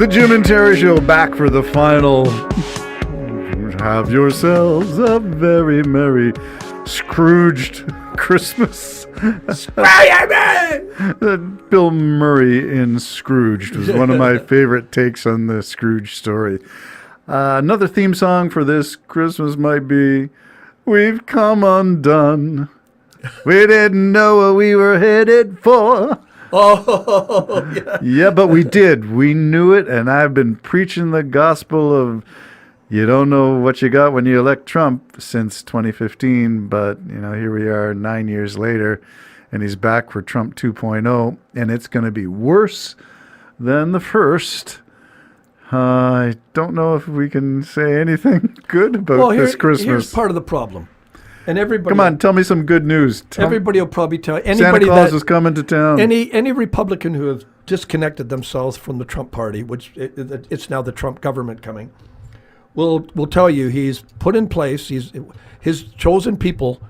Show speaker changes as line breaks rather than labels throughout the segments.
The Jim and Terry Show back for the final. Have yourselves a very merry Scrooged Christmas. Bill Murray in Scrooged was one of my favorite takes on the Scrooge story. Another theme song for this Christmas might be We've Come Undone. We didn't know what we were headed for.
Oh, yeah.
Yeah, but we did. We knew it, and I've been preaching the gospel of you don't know what you got when you elect Trump since 2015, but, here we are 9 years later, and he's back for Trump 2.0, and it's going to be worse than the first. I don't know if we can say anything good about this Christmas.
Here's part of the problem. And everybody,
come on, tell me some good news.
Everybody will probably tell anybody
Santa Claus is coming to town.
Any Republican who has disconnected themselves from the Trump party, which it's now the Trump government coming, will tell you he's put in place. His chosen people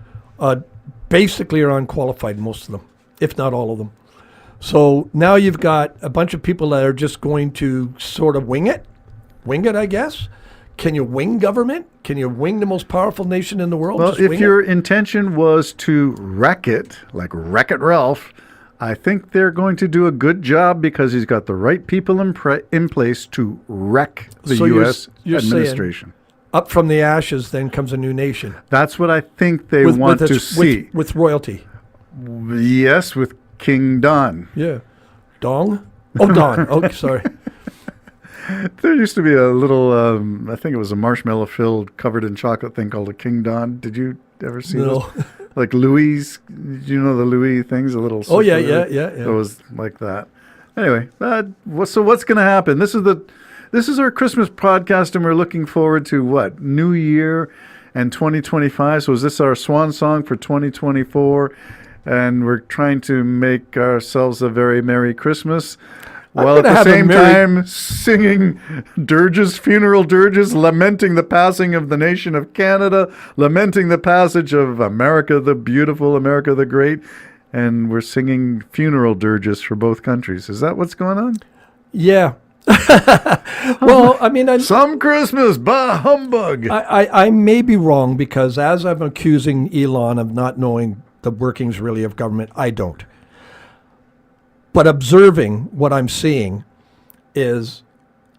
basically are unqualified, most of them, if not all of them. So now you've got a bunch of people that are just going to sort of wing it, I guess. Can you wing government? Can you wing the most powerful nation in the world?
Well, if your intention was to wreck it, like Wreck-It Ralph, I think they're going to do a good job because he's got the right people in place to wreck the U.S. administration.
Up from the ashes, then comes a new nation.
That's what I think they want to see.
With royalty.
Yes, with King Don.
Yeah. Dong? Oh, Don. Oh, sorry.
There used to be a little, I think it was a marshmallow filled, covered in chocolate thing called a King Don. Did you ever see those? Like Louis, did you know the Louis things? A little.
Oh, yeah.
It was like that. Anyway, so what's going to happen? This is our Christmas podcast, and we're looking forward to what? New Year and 2025. So is this our swan song for 2024? And we're trying to make ourselves a very Merry Christmas. While at the same time singing dirges, funeral dirges, lamenting the passing of the nation of Canada, lamenting the passage of America the Beautiful, America the Great, and we're singing funeral dirges for both countries. Is that what's going on?
Yeah. Well, I mean...
Some Christmas, bah humbug!
I may be wrong because as I'm accusing Elon of not knowing the workings really of government, I don't. But observing what I'm seeing is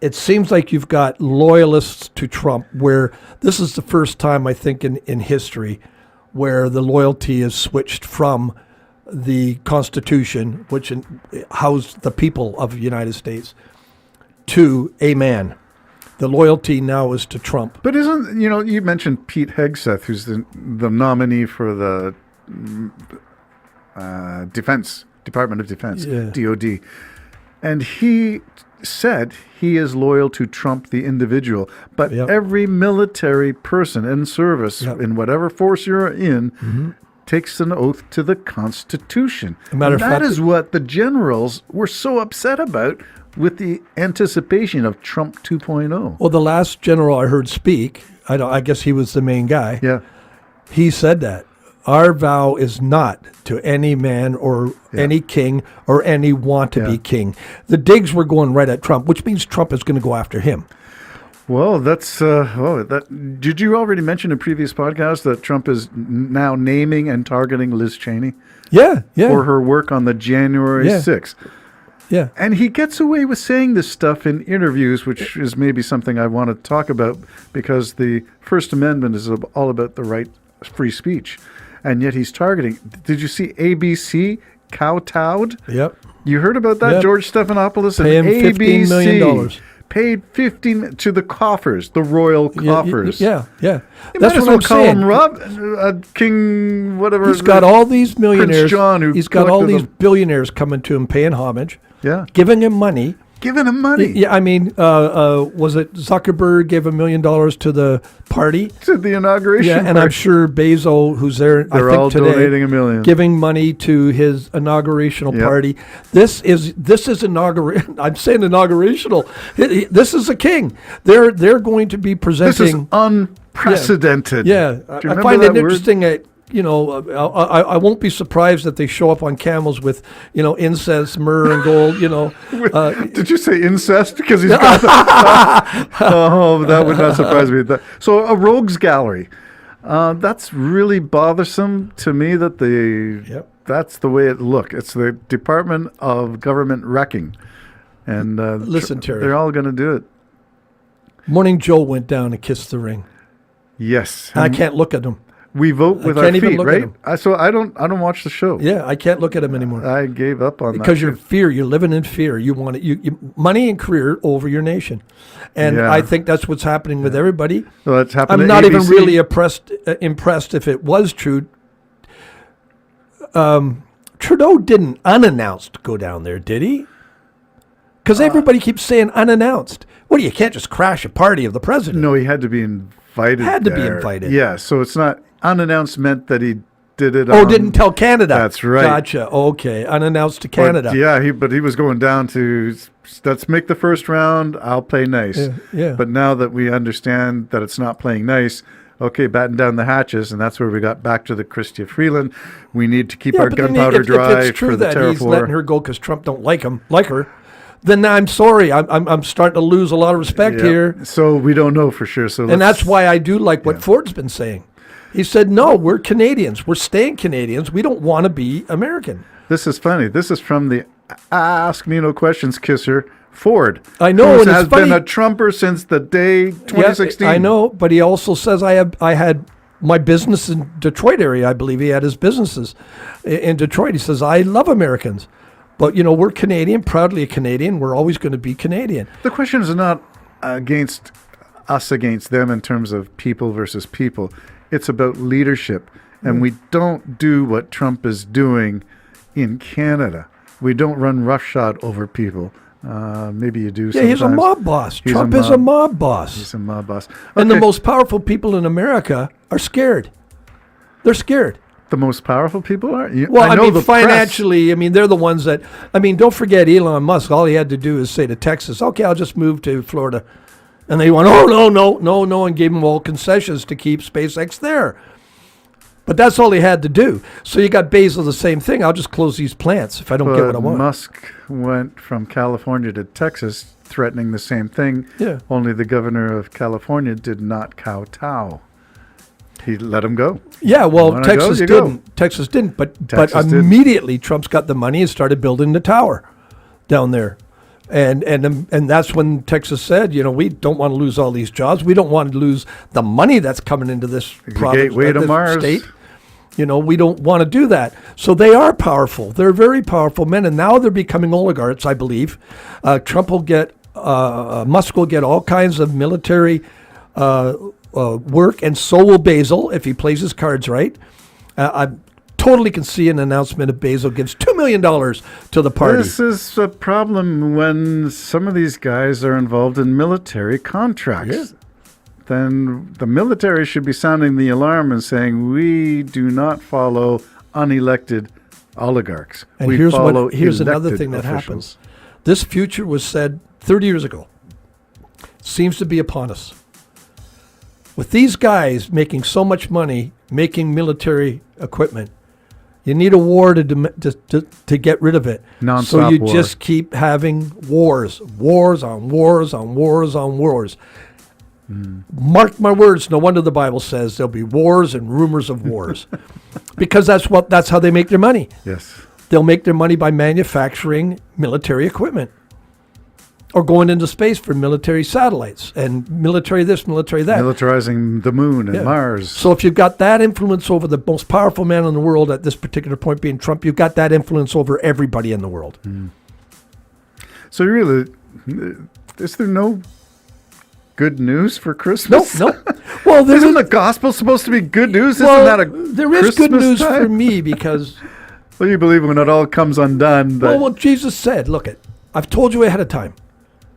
it seems like you've got loyalists to Trump where this is the first time, I think, in history where the loyalty is switched from the Constitution, which housed the people of the United States, to a man. The loyalty now is to Trump.
But isn't, you mentioned Pete Hegseth, who's the nominee for the Department of Defense,
yeah.
DOD. And he said he is loyal to Trump, the individual. But every military person in service, in whatever force you're in, takes an oath to the Constitution. That is what the generals were so upset about with the anticipation of Trump 2.0.
Well, the last general I heard speak, I guess he was the main guy.
Yeah.
He said that. Our vow is not to any man or any king or any want-to-be king. The digs were going right at Trump, which means Trump is going to go after him.
Well, that's did you already mention in previous podcasts that Trump is now naming and targeting Liz Cheney?
Yeah.
For her work on the January 6th.
Yeah.
And he gets away with saying this stuff in interviews, which is maybe something I want to talk about because the First Amendment is all about the right free speech. And yet he's targeting. Did you see ABC kowtowed?
Yep.
You heard about that?
Yep.
George Stephanopoulos and
Pay him
ABC
$15 million.
Paid $15 to the coffers, the royal coffers.
Yeah.
You
That's
might as
what
well
I'm
call
saying.
him Rob, King, whatever.
He's got all these millionaires.
Prince John,
he's got all these billionaires coming to him, paying homage.
Yeah.
Giving him money.
Giving him money.
Yeah, I mean, was it Zuckerberg gave $1 million to the party?
To the inauguration.
Yeah, and I'm sure Bezos, who's there,
They're
I think
all
today,
donating $1 million.
giving money to his inaugurational party. This is I'm saying inaugurational. This is a king. They're going to be presenting.
This is unprecedented.
Yeah, I find it interesting that I won't be surprised if they show up on camels with, incense, myrrh, and gold.
Did you say incest? Because he's got oh, that would not surprise me. So a rogues gallery. That's really bothersome to me that that's the way it look. It's the Department of Government Wrecking. And
Listen, Terry.
they're all going to do it.
Morning Joe went down and kissed the ring.
Yes.
I can't look at him.
We vote with our
can't even
feet,
look at
right?
him.
So I don't watch the show.
Yeah, I can't look at him anymore.
I gave up on
Because
that.
you're fear, you're living in fear. You want it, you money and career over your nation, and
Yeah.
I think that's what's happening with everybody.
So that's happened
I'm
to
not even
ABC.
really impressed if it was true. Trudeau didn't unannounced go down there, did he? Because everybody keeps saying unannounced. What do you can't just crash a party of the president?
No, he had to be invited.
Had to be
there.
invited.
Yeah, so it's not unannounced meant that he did it.
Oh,
on,
didn't tell Canada.
That's right.
Gotcha. Okay, unannounced to
but
Canada.
yeah, he was going down to let's make the first round. I'll play nice.
Yeah.
But now that we understand that it's not playing nice, okay, batten down the hatches, and that's where we got back to the Chrystia Freeland. We need to keep our
but then
gunpowder dry
if it's true
for the
that he's letting
terraform.
her go because Trump don't like her, then I'm sorry. I'm starting to lose a lot of respect
Yeah.
here,
So we don't know for sure. So
and
let's-
that's why I do like what Ford's been saying. He said, "No, we're Canadians. We're staying Canadians. We don't want to be American."
This is funny. This is from the Ask Me No Questions kisser, Ford.
I know,
who
and it's
has been
funny-
a Trumper since the day 2016.
Yeah, I know, but he also says I had my business in Detroit area. I believe he had his businesses in Detroit. He says, "I love Americans, but we're Canadian, proudly a Canadian. We're always going to be Canadian."
The question is not against us against them in terms of people versus people. It's about leadership. And we don't do what Trump is doing in Canada. We don't run roughshod over people. Maybe you do
Yeah,
sometimes.
he's a mob boss.
He's
Trump
a
is a mob boss.
He's a mob boss.
And the
Okay.
most powerful people in America are scared. They're scared.
The most powerful people are?
Well, I
know
mean,
the press-
financially, they're the ones that, don't forget Elon Musk. All he had to do is say to Texas, okay, I'll just move to Florida. And they went, oh, no, and gave him all concessions to keep SpaceX there. But that's all he had to do. So you got Bezos, the same thing. I'll just close these plants if I don't get what I want.
Musk went from California to Texas threatening the same thing.
Yeah.
Only the governor of California did not kowtow. He let him go.
Yeah, well,
Wanna
Texas
go? You go.
didn't. Texas didn't. But
Texas did.
immediately Trump's got the money and started building the tower down there. And that's when Texas said, we don't want to lose all these jobs. We don't want to lose the money that's coming into this province,
gateway to
this
Mars.
state. We don't want to do that. So they are powerful. They're very powerful men, and now they're becoming oligarchs, I believe. Trump will get, Musk will get all kinds of military work, and so will Basil if he plays his cards right. I totally can see an announcement if Basil gives $2 million to the party.
This is a problem when some of these guys are involved in military contracts.
Yeah.
Then the military should be sounding the alarm and saying, we do not follow unelected oligarchs.
And
we
here's
follow
another
elected
thing that
officials.
happens. This future was said 30 years ago. Seems to be upon us. With these guys making so much money, making military equipment, you need a war to get rid of it. So
Non-stop
you
war.
just keep having wars on wars on wars on wars. Mark my words, no wonder the Bible says there'll be wars and rumors of wars. Because that's how they make their money.
Yes.
They'll make their money by manufacturing military equipment or going into space for military satellites and military this, military that.
Militarizing the moon and
Yeah.
Mars.
So if you've got that influence over the most powerful man in the world at this particular point being Trump, you've got that influence over everybody in the world.
So really, is there no good news for Christmas?
No. Well, there
Isn't
is,
the gospel supposed to be good news?
well,
Isn't that a
there is good
Christmas
news
time?
for me because
Well, you believe when it all comes undone. That,
well, what Jesus said, look I've told you ahead of time.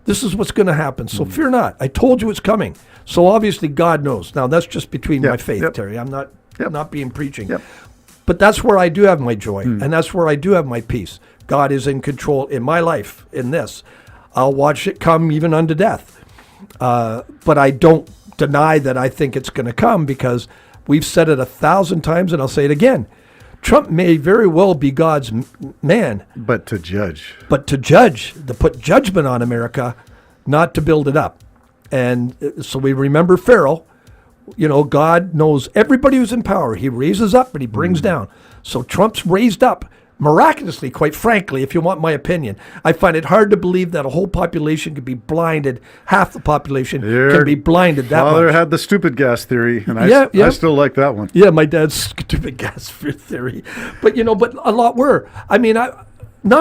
This is what's going to happen. So fear not. I told you it's coming. So obviously God knows. Now that's just between
Yep,
my faith,
yep.
Terry. I'm not
Yep.
not being preaching.
Yep.
But that's where I do have my joy, and that's where I do have my peace. God is in control in my life, in this. I'll watch it come even unto death. But I don't deny that I think it's going to come because We've said it 1,000 times, and I'll say it again. Trump may very well be God's man,
But to judge.
but to judge, to put judgment on America, not to build it up. And so we remember Pharaoh. You know, God knows everybody who's in power. He raises up and he brings down. So Trump's raised up miraculously, quite frankly, if you want my opinion. I find it hard to believe that a whole population could be blinded. Half the population can be blinded that
Father
much.
had the stupid gas theory, and
Yeah, yeah.
I still like that one.
Yeah, my dad's stupid gas theory. But, but a lot were. I mean, not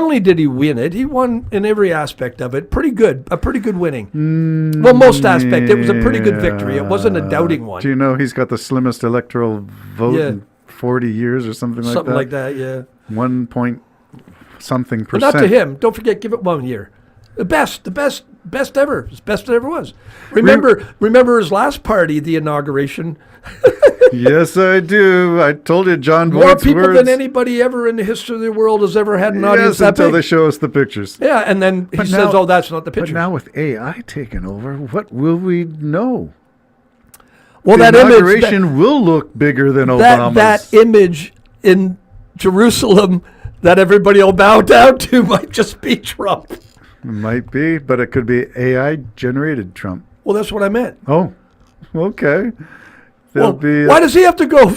only did he win it, he won in every aspect of it. A pretty good winning. Well, most aspect. It was a pretty good victory. It wasn't a doubting one.
Do you know he's got the slimmest electoral vote
Yeah.
in 40 years or something like that?
Something like that, yeah.
1 point something
But
percent.
not to him. Don't forget, give it 1 year. The best ever. As best it ever was. Remember his last party, the inauguration.
Yes, I do. I told you, John
More
Voight's
people
words.
than anybody ever in the history of the world has ever had an audience
Yes,
that
until
big.
they show us the pictures.
Yeah, and then he
But
says,
now-
"Oh, that's not the
But
picture."
now with AI taking over, what will we know?
Well,
The
that image,
inauguration will look bigger than Obama's.
that image in Jerusalem that everybody will bow down to might just be Trump.
Might be, but it could be AI generated Trump.
Well, that's what I meant.
Oh, okay.
Well,
There'll be
why does he have to go?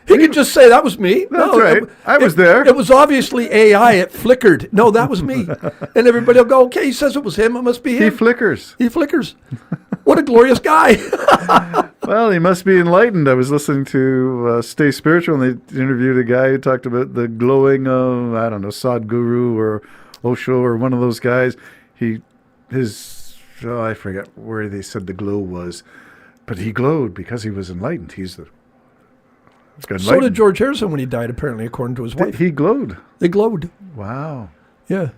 He could just say that was me.
That's right. I was there.
It was obviously AI. It flickered. No, that was me. And everybody will go, okay, he says it was him. It must be
he
him.
flickers.
He flickers. What a glorious guy.
Well, he must be enlightened. I was listening to Stay Spiritual, and they interviewed a guy who talked about the glowing of, I don't know, Sadhguru or Osho or one of those guys. I forget where they said the glow was, but he glowed because he was enlightened. He's got
So did
enlightened.
George Harrison when he died, apparently, according to his wife.
He glowed.
They glowed.
Wow.
Yeah.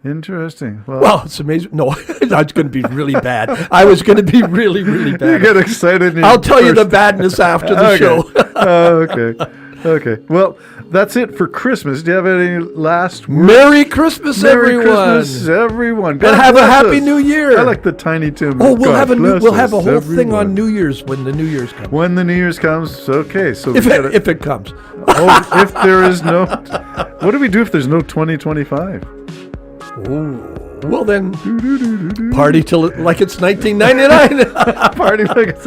Interesting.
Well, it's amazing. No, that's going to be really bad. I was going to be really, really
You
bad.
get excited. and
I'll tell you the
first-
badness after the
Okay.
show.
Oh, okay. Okay. Well, that's it for Christmas. Do you have any last words?
Merry Christmas,
Merry
everyone.
Christmas, everyone.
And
God
have a
bless
happy
us.
New Year.
I like the Tiny Tim.
Oh, we'll
God
have a
bless
we'll have a
us,
whole thing on
everyone.
New Year's when the New Year's comes.
When the New Year's comes, okay. So we
If
gotta,
it comes.
if there is no, what do we do if there's no 2025?
Well then, party till like it's 1999.
Party like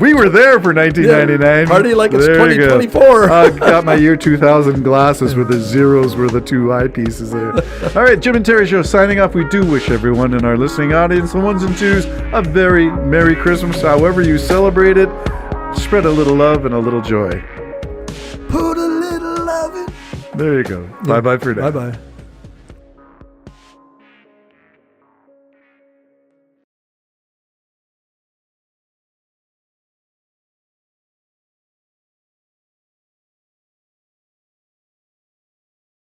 we were there for 1999.
Yeah, party like it's
There you go.
2024.
I got my year 2000 glasses with the zeros were the two eyepieces there. All right, Jim and Terry Show signing off. We do wish everyone in our listening audience, the ones and twos, a very Merry Christmas. However you celebrate it, spread a little love and a little joy.
Put a little love in.
There you go. Bye-bye for now.
Bye bye.